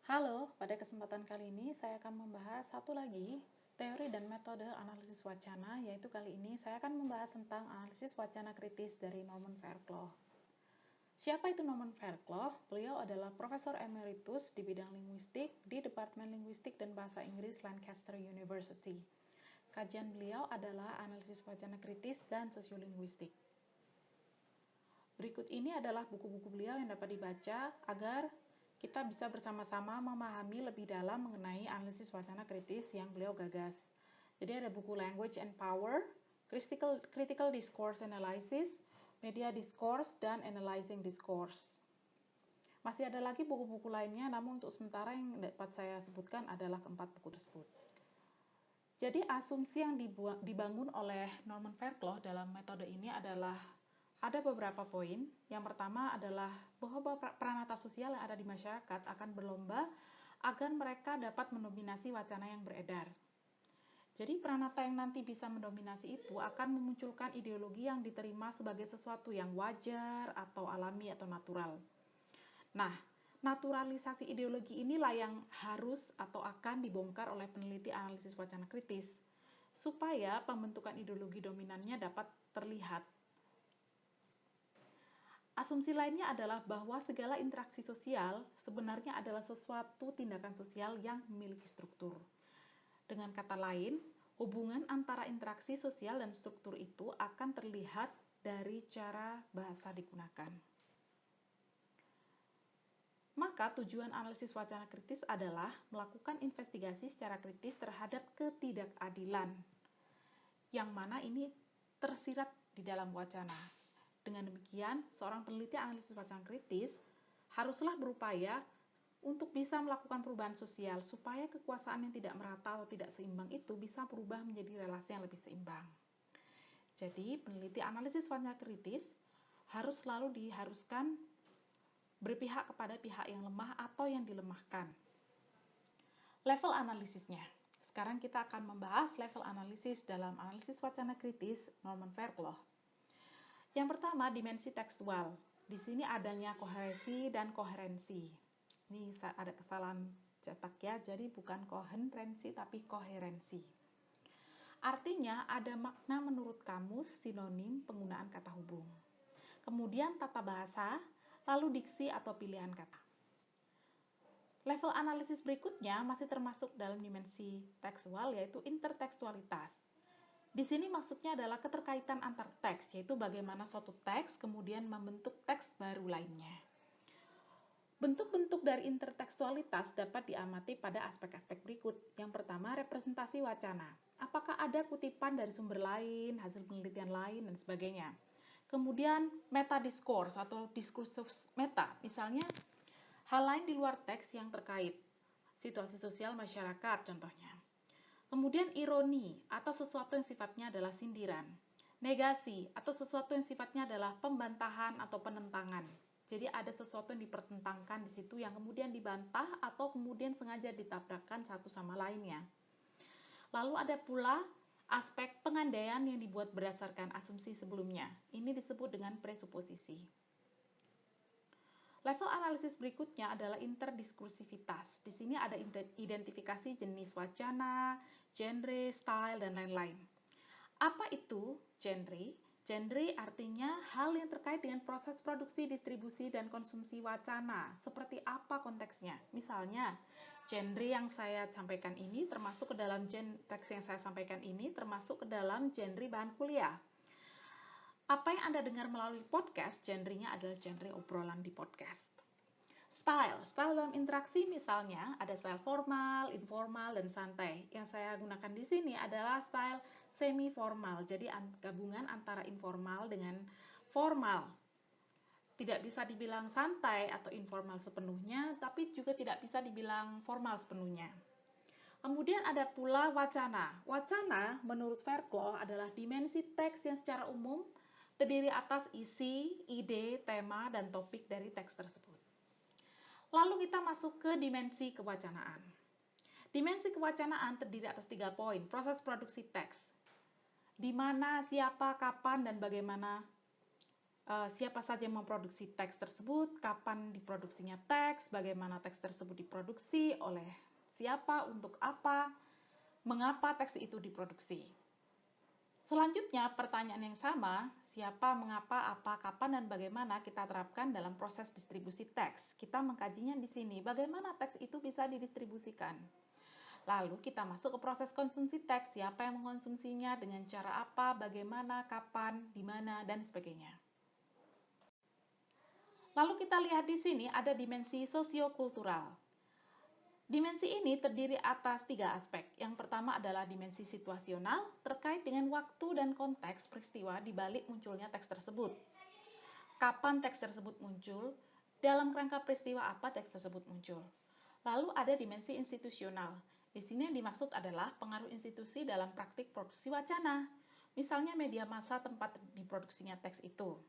Halo, pada kesempatan kali ini saya akan membahas satu lagi teori dan metode analisis wacana, yaitu kali ini saya akan membahas tentang analisis wacana kritis dari Norman Fairclough. Siapa itu Norman Fairclough? Beliau adalah Profesor Emeritus di bidang linguistik di Departemen Linguistik dan Bahasa Inggris Lancaster University. Kajian beliau adalah analisis wacana kritis dan sosiolinguistik. Berikut ini adalah buku-buku beliau yang dapat dibaca agar kita bisa bersama-sama memahami lebih dalam mengenai analisis wacana kritis yang beliau gagas. Jadi ada buku Language and Power, Critical Discourse Analysis, Media Discourse, dan Analyzing Discourse. Masih ada lagi buku-buku lainnya, namun untuk sementara yang dapat saya sebutkan adalah keempat buku tersebut. Jadi asumsi yang dibangun oleh Norman Fairclough dalam metode ini adalah ada beberapa poin. Yang pertama adalah bahwa peranata sosial yang ada di masyarakat akan berlomba agar mereka dapat mendominasi wacana yang beredar. Jadi peranata yang nanti bisa mendominasi itu akan memunculkan ideologi yang diterima sebagai sesuatu yang wajar atau alami atau natural. Nah, naturalisasi ideologi inilah yang harus atau akan dibongkar oleh peneliti analisis wacana kritis supaya pembentukan ideologi dominannya dapat terlihat. Asumsi lainnya adalah bahwa segala interaksi sosial sebenarnya adalah suatu tindakan sosial yang memiliki struktur. Dengan kata lain, hubungan antara interaksi sosial dan struktur itu akan terlihat dari cara bahasa digunakan. Maka tujuan analisis wacana kritis adalah melakukan investigasi secara kritis terhadap ketidakadilan, yang mana ini tersirat di dalam wacana. Dengan demikian, seorang peneliti analisis wacana kritis haruslah berupaya untuk bisa melakukan perubahan sosial supaya kekuasaan yang tidak merata atau tidak seimbang itu bisa berubah menjadi relasi yang lebih seimbang. Jadi, peneliti analisis wacana kritis harus selalu diharuskan berpihak kepada pihak yang lemah atau yang dilemahkan. Level analisisnya. Sekarang kita akan membahas level analisis dalam analisis wacana kritis Norman Fairclough. Yang pertama, dimensi tekstual. Di sini adanya koherensi dan koherensi. Ini ada kesalahan cetak ya, jadi bukan koherensi tapi koherensi. Artinya ada makna menurut kamus, sinonim, penggunaan kata hubung. Kemudian tata bahasa, lalu diksi atau pilihan kata. Level analisis berikutnya masih termasuk dalam dimensi tekstual, yaitu intertekstualitas. Di sini maksudnya adalah keterkaitan antar teks, yaitu bagaimana suatu teks kemudian membentuk teks baru lainnya. Bentuk-bentuk dari intertekstualitas dapat diamati pada aspek-aspek berikut. Yang pertama, representasi wacana. Apakah ada kutipan dari sumber lain, hasil penelitian lain, dan sebagainya. Kemudian, metadiscourse atau diskursus meta. Misalnya, hal lain di luar teks yang terkait. Situasi sosial masyarakat contohnya. Kemudian ironi atau sesuatu yang sifatnya adalah sindiran. Negasi atau sesuatu yang sifatnya adalah pembantahan atau penentangan. Jadi ada sesuatu yang dipertentangkan di situ yang kemudian dibantah atau kemudian sengaja ditabrakkan satu sama lainnya. Lalu ada pula aspek pengandaian yang dibuat berdasarkan asumsi sebelumnya. Ini disebut dengan presuposisi. Level analisis berikutnya adalah interdiskursivitas. Di sini ada identifikasi jenis wacana, genre, style, dan lain-lain. Apa itu genre? Genre artinya hal yang terkait dengan proses produksi, distribusi, dan konsumsi wacana. Seperti apa konteksnya? Misalnya, genre yang saya sampaikan ini termasuk ke dalam teks yang saya sampaikan ini termasuk ke dalam genre bahan kuliah. Apa yang Anda dengar melalui podcast, genrenya adalah genre obrolan di podcast. Style dalam interaksi misalnya ada style formal, informal, dan santai. Yang saya gunakan di sini adalah style semi-formal, jadi gabungan antara informal dengan formal. Tidak bisa dibilang santai atau informal sepenuhnya, tapi juga tidak bisa dibilang formal sepenuhnya. Kemudian ada pula wacana. Wacana menurut Fairclough adalah dimensi teks yang secara umum terdiri atas isi, ide, tema, dan topik dari teks tersebut. Lalu kita masuk ke dimensi kewacanaan. Dimensi kewacanaan terdiri atas 3 poin. Proses produksi teks. Di mana, siapa, kapan, dan bagaimana siapa saja yang memproduksi teks tersebut, kapan diproduksinya teks, bagaimana teks tersebut diproduksi, oleh siapa, untuk apa, mengapa teks itu diproduksi. Selanjutnya, pertanyaan yang sama, siapa, mengapa, apa, kapan, dan bagaimana kita terapkan dalam proses distribusi teks. Kita mengkajinya di sini, bagaimana teks itu bisa didistribusikan. Lalu kita masuk ke proses konsumsi teks, siapa yang mengkonsumsinya, dengan cara apa, bagaimana, kapan, di mana, dan sebagainya. Lalu kita lihat di sini ada dimensi sosiokultural. Dimensi ini terdiri atas 3 aspek. Yang pertama adalah dimensi situasional, terkait dengan waktu dan konteks peristiwa di balik munculnya teks tersebut. Kapan teks tersebut muncul, dalam kerangka peristiwa apa teks tersebut muncul. Lalu ada dimensi institusional. Di sini yang dimaksud adalah pengaruh institusi dalam praktik produksi wacana. Misalnya media massa tempat diproduksinya teks itu.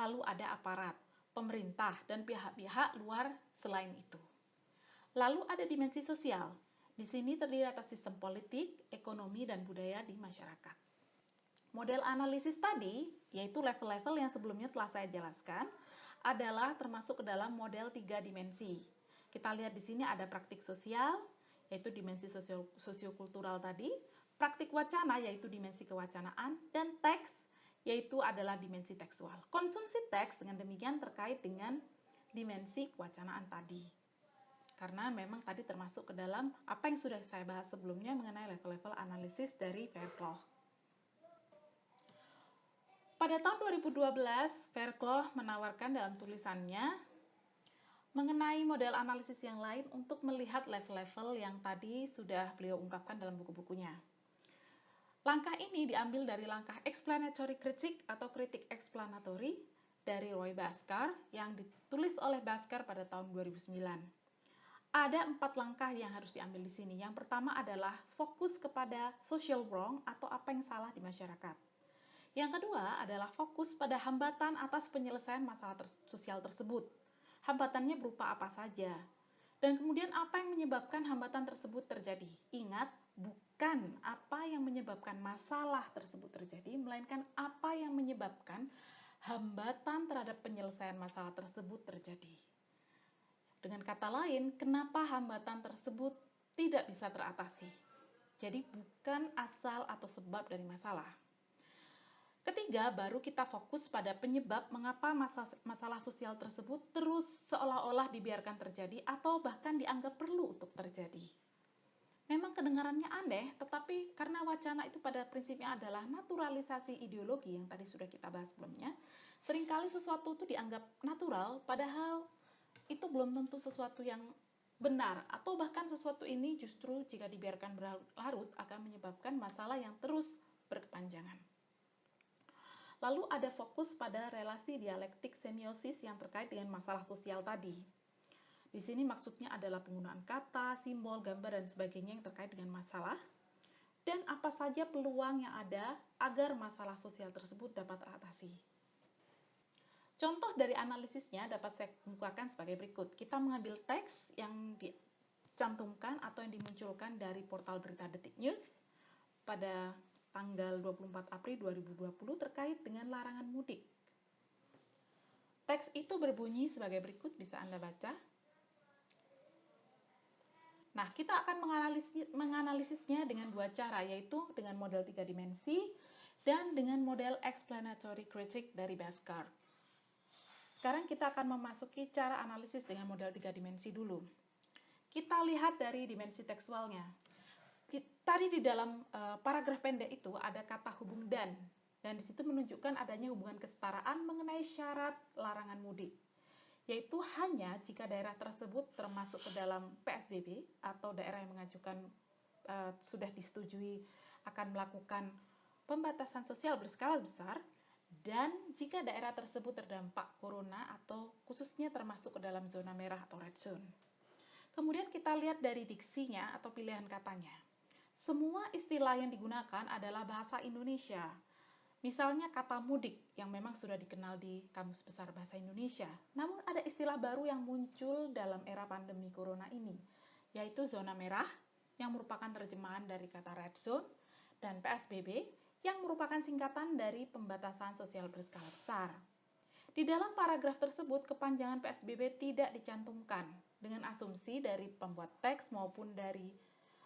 Lalu ada aparat, pemerintah, dan pihak-pihak luar selain itu. Lalu ada dimensi sosial. Di sini terdiri atas sistem politik, ekonomi, dan budaya di masyarakat. Model analisis tadi, yaitu level-level yang sebelumnya telah saya jelaskan, adalah termasuk ke dalam model 3 dimensi. Kita lihat di sini ada praktik sosial, yaitu dimensi sosiokultural tadi, praktik wacana, yaitu dimensi kewacanaan, dan teks, yaitu adalah dimensi tekstual. Konsumsi teks dengan demikian terkait dengan dimensi kewacanaan tadi. Karena memang tadi termasuk ke dalam apa yang sudah saya bahas sebelumnya mengenai level-level analisis dari Fairclough. Pada tahun 2012, Fairclough menawarkan dalam tulisannya mengenai model analisis yang lain untuk melihat level-level yang tadi sudah beliau ungkapkan dalam buku-bukunya. Langkah ini diambil dari langkah explanatory critique atau kritik explanatory dari Roy Bhaskar yang ditulis oleh Bhaskar pada tahun 2009. Ada 4 langkah yang harus diambil di sini. Yang pertama adalah fokus kepada social wrong atau apa yang salah di masyarakat. Yang kedua adalah fokus pada hambatan atas penyelesaian masalah sosial tersebut. Hambatannya berupa apa saja. Dan kemudian apa yang menyebabkan hambatan tersebut terjadi. Ingat, bukan apa yang menyebabkan masalah tersebut terjadi, melainkan apa yang menyebabkan hambatan terhadap penyelesaian masalah tersebut terjadi. Dengan kata lain, kenapa hambatan tersebut tidak bisa teratasi. Jadi bukan asal atau sebab dari masalah. Ketiga, baru kita fokus pada penyebab mengapa masalah sosial tersebut terus seolah-olah dibiarkan terjadi atau bahkan dianggap perlu untuk terjadi. Memang kedengarannya aneh, tetapi karena wacana itu pada prinsipnya adalah naturalisasi ideologi yang tadi sudah kita bahas sebelumnya, seringkali sesuatu itu dianggap natural, padahal itu belum tentu sesuatu yang benar, atau bahkan sesuatu ini justru jika dibiarkan berlarut akan menyebabkan masalah yang terus berkepanjangan. Lalu ada fokus pada relasi dialektik semiosis yang terkait dengan masalah sosial tadi. Di sini maksudnya adalah penggunaan kata, simbol, gambar, dan sebagainya yang terkait dengan masalah, dan apa saja peluang yang ada agar masalah sosial tersebut dapat teratasi. Contoh dari analisisnya dapat saya kemukakan sebagai berikut. Kita mengambil teks yang dicantumkan atau yang dimunculkan dari portal berita Detik News pada tanggal 24 April 2020 terkait dengan larangan mudik. Teks itu berbunyi sebagai berikut, bisa Anda baca. Nah, kita akan menganalisisnya dengan 2 cara, yaitu dengan model 3 dimensi dan dengan model explanatory critique dari Bhaskar. Sekarang kita akan memasuki cara analisis dengan model 3 dimensi dulu. Kita lihat dari dimensi tekstualnya. Tadi di dalam paragraf pendek itu ada kata hubung dan di situ menunjukkan adanya hubungan kesetaraan mengenai syarat larangan mudik, yaitu hanya jika daerah tersebut termasuk ke dalam PSBB atau daerah yang mengajukan sudah disetujui akan melakukan pembatasan sosial berskala besar, dan jika daerah tersebut terdampak corona atau khususnya termasuk ke dalam zona merah atau red zone. Kemudian kita lihat dari diksinya atau pilihan katanya. Semua istilah yang digunakan adalah bahasa Indonesia. Misalnya kata mudik yang memang sudah dikenal di Kamus Besar Bahasa Indonesia. Namun ada istilah baru yang muncul dalam era pandemi corona ini, yaitu zona merah yang merupakan terjemahan dari kata red zone dan PSBB yang merupakan singkatan dari pembatasan sosial berskala besar. Di dalam paragraf tersebut, kepanjangan PSBB tidak dicantumkan dengan asumsi dari pembuat teks maupun dari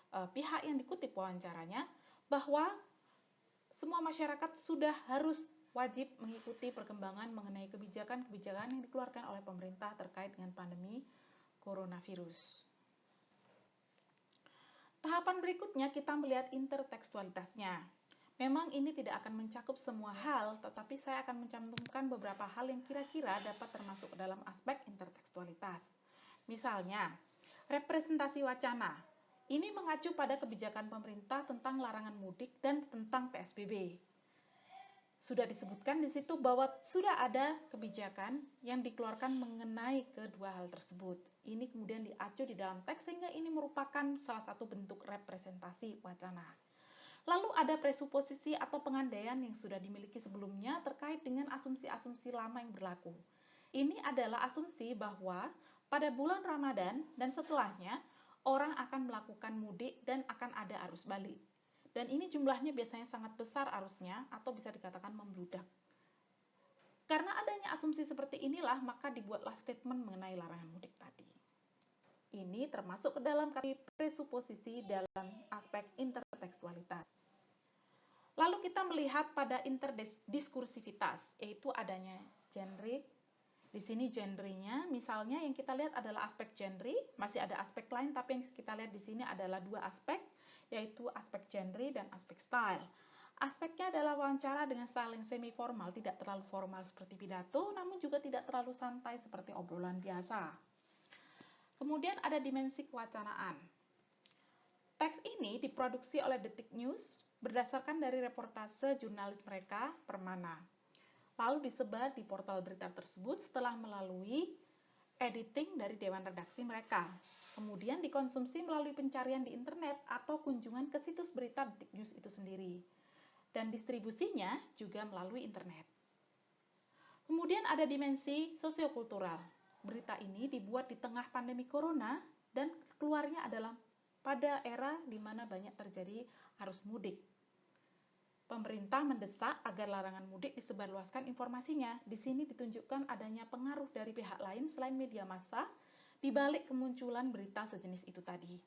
pihak yang dikutip wawancaranya bahwa semua masyarakat sudah harus wajib mengikuti perkembangan mengenai kebijakan-kebijakan yang dikeluarkan oleh pemerintah terkait dengan pandemi coronavirus. Tahapan berikutnya kita melihat intertekstualitasnya. Memang ini tidak akan mencakup semua hal, tetapi saya akan mencantumkan beberapa hal yang kira-kira dapat termasuk dalam aspek intertekstualitas. Misalnya, representasi wacana. Ini mengacu pada kebijakan pemerintah tentang larangan mudik dan tentang PSBB. Sudah disebutkan di situ bahwa sudah ada kebijakan yang dikeluarkan mengenai kedua hal tersebut. Ini kemudian diacu di dalam teks sehingga ini merupakan salah satu bentuk representasi wacana. Lalu ada presuposisi atau pengandaian yang sudah dimiliki sebelumnya terkait dengan asumsi-asumsi lama yang berlaku. Ini adalah asumsi bahwa pada bulan Ramadan dan setelahnya orang akan melakukan mudik dan akan ada arus balik. Dan ini jumlahnya biasanya sangat besar arusnya atau bisa dikatakan membludak. Karena adanya asumsi seperti inilah maka dibuatlah statement mengenai larangan mudik tadi. Ini termasuk ke dalam kategori presuposisi dalam aspek intertekstualitas. Lalu kita melihat pada interdiskursivitas, yaitu adanya genre. Di sini genrenya, misalnya yang kita lihat adalah aspek genre, masih ada aspek lain, tapi yang kita lihat di sini adalah dua aspek, yaitu aspek genre dan aspek style. Aspeknya adalah wawancara dengan style yang semi formal, tidak terlalu formal seperti pidato, namun juga tidak terlalu santai seperti obrolan biasa. Kemudian ada dimensi kewacanaan. Teks ini diproduksi oleh Detik News berdasarkan dari reportase jurnalis mereka, Permana. Lalu disebar di portal berita tersebut setelah melalui editing dari dewan redaksi mereka. Kemudian dikonsumsi melalui pencarian di internet atau kunjungan ke situs berita Detik News itu sendiri. Dan distribusinya juga melalui internet. Kemudian ada dimensi sosiokultural. Berita ini dibuat di tengah pandemi corona dan keluarnya adalah pada era di mana banyak terjadi arus mudik. Pemerintah mendesak agar larangan mudik disebarluaskan informasinya. Di sini ditunjukkan adanya pengaruh dari pihak lain selain media massa di balik kemunculan berita sejenis itu tadi.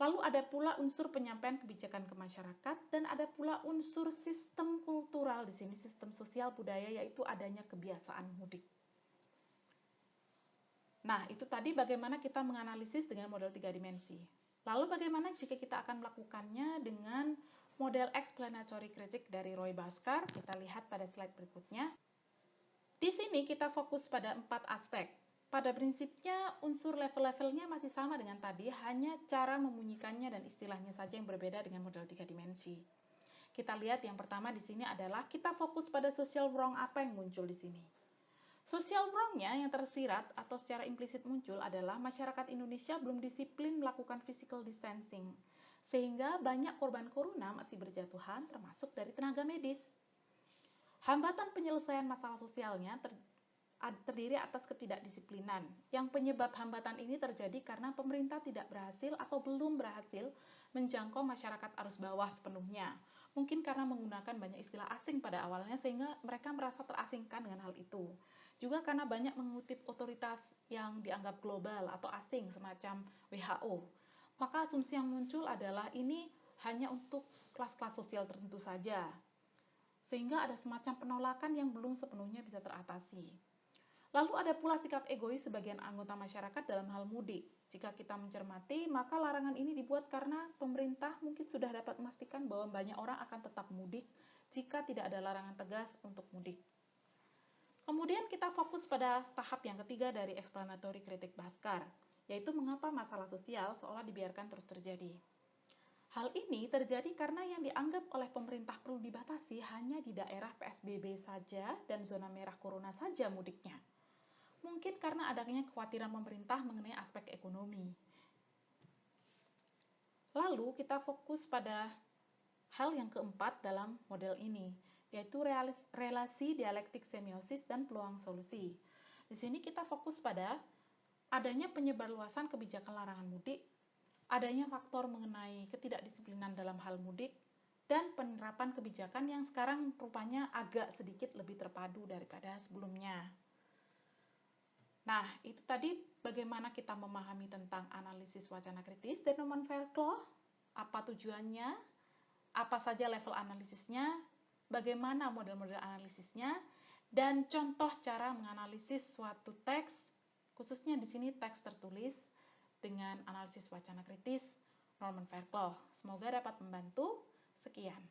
Lalu ada pula unsur penyampaian kebijakan ke masyarakat dan ada pula unsur sistem kultural di sini, sistem sosial budaya, yaitu adanya kebiasaan mudik. Nah, itu tadi bagaimana kita menganalisis dengan model 3 dimensi. Lalu bagaimana jika kita akan melakukannya dengan model explanatory critic dari Roy Bhaskar? Kita lihat pada slide berikutnya. Di sini kita fokus pada 4 aspek. Pada prinsipnya unsur level-levelnya masih sama dengan tadi, hanya cara memunyikannya dan istilahnya saja yang berbeda dengan model 3 dimensi. Kita lihat yang pertama di sini adalah kita fokus pada social wrong apa yang muncul di sini. Social wrong-nya yang tersirat atau secara implisit muncul adalah masyarakat Indonesia belum disiplin melakukan physical distancing, sehingga banyak korban corona masih berjatuhan termasuk dari tenaga medis. Hambatan penyelesaian masalah sosialnya terdiri atas ketidakdisiplinan. Yang penyebab hambatan ini terjadi karena pemerintah tidak berhasil atau belum berhasil menjangkau masyarakat arus bawah sepenuhnya. Mungkin karena menggunakan banyak istilah asing pada awalnya sehingga mereka merasa terasingkan dengan hal itu. Juga karena banyak mengutip otoritas yang dianggap global atau asing semacam WHO. Maka asumsi yang muncul adalah ini hanya untuk kelas-kelas sosial tertentu saja. Sehingga ada semacam penolakan yang belum sepenuhnya bisa teratasi. Lalu ada pula sikap egois sebagian anggota masyarakat dalam hal mudik. Jika kita mencermati, maka larangan ini dibuat karena pemerintah mungkin sudah dapat memastikan bahwa banyak orang akan tetap mudik jika tidak ada larangan tegas untuk mudik. Kemudian kita fokus pada tahap yang ketiga dari explanatory kritik Bhaskar, yaitu mengapa masalah sosial seolah dibiarkan terus terjadi. Hal ini terjadi karena yang dianggap oleh pemerintah perlu dibatasi hanya di daerah PSBB saja dan zona merah corona saja mudiknya. Mungkin karena adanya kekhawatiran pemerintah mengenai aspek ekonomi. Lalu kita fokus pada hal yang keempat dalam model ini, yaitu relasi dialektik semiosis dan peluang solusi. Di sini kita fokus pada adanya penyebarluasan kebijakan larangan mudik, adanya faktor mengenai ketidakdisiplinan dalam hal mudik, dan penerapan kebijakan yang sekarang rupanya agak sedikit lebih terpadu daripada sebelumnya. Nah, itu tadi bagaimana kita memahami tentang analisis wacana kritis dan Norman-Fairclough, apa tujuannya, apa saja level analisisnya, bagaimana model-model analisisnya, dan contoh cara menganalisis suatu teks, khususnya di sini teks tertulis dengan analisis wacana kritis Norman-Fairclough. Semoga dapat membantu. Sekian.